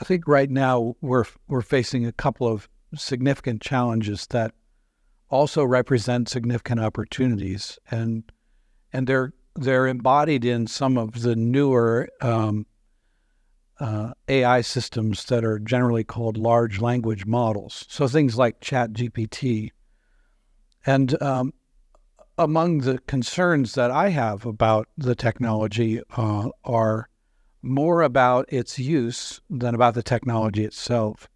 I think right now we're facing a couple of significant challenges that also represent significant opportunities, and they're embodied in some of the newer AI systems that are generally called large language models. So things like ChatGPT. And among the concerns that I have about the technology are more about its use than about the technology itself.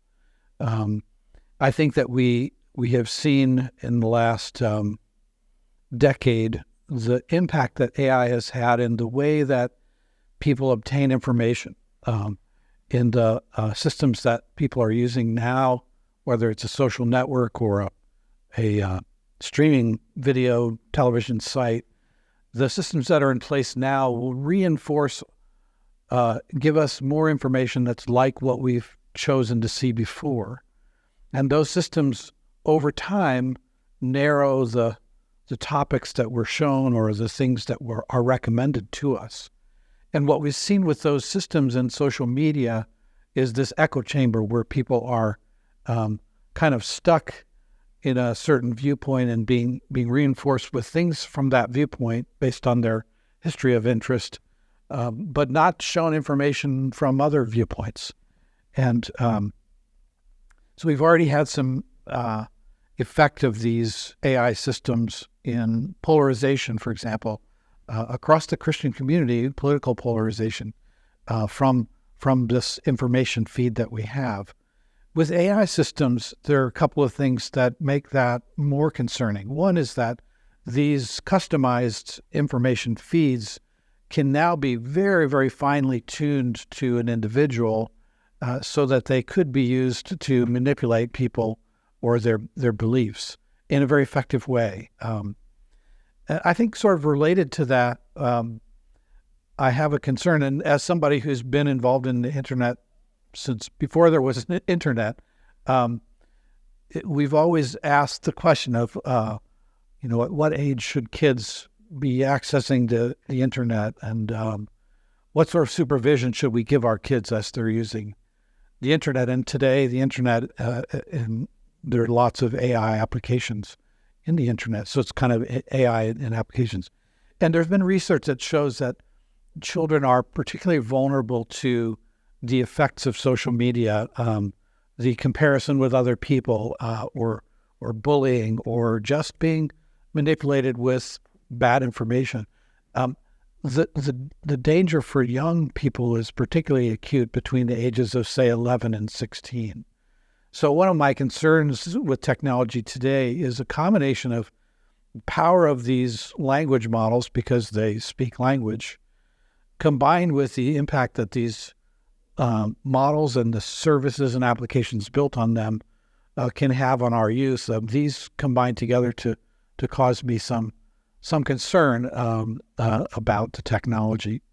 I think that we have seen in the last decade the impact that AI has had in the way that people obtain information, in the systems that people are using now, whether it's a social network or a streaming video television site. The systems that are in place now will reinforce, give us more information that's like what we've chosen to see before. And those systems over time narrow the topics that were shown or the things that are recommended to us. And what we've seen with those systems in social media is this echo chamber where people are kind of stuck in a certain viewpoint and being reinforced with things from that viewpoint based on their history of interest, but not shown information from other viewpoints. And so we've already had some effect of these AI systems in polarization, for example, across the Christian community, political polarization from this information feed that we have. With AI systems, there are a couple of things that make that more concerning. One is that these customized information feeds can now be very, very finely tuned to an individual so that they could be used to manipulate people or their beliefs in a very effective way. I think sort of related to that, I have a concern, and as somebody who's been involved in the internet since before there was an internet, we've always asked the question of, at what age should kids be accessing the internet, and what sort of supervision should we give our kids as they're using the internet? And today, the internet, and there are lots of AI applications in the internet, so it's kind of AI in applications. And there's been research that shows that children are particularly vulnerable to the effects of social media, the comparison with other people, or bullying, or just being manipulated with bad information. The danger for young people is particularly acute between the ages of, say, 11 and 16. So one of my concerns with technology today is a combination of power of these language models because they speak language, combined with the impact that these models and the services and applications built on them can have on our use. These combine together to cause me some concern about the technology.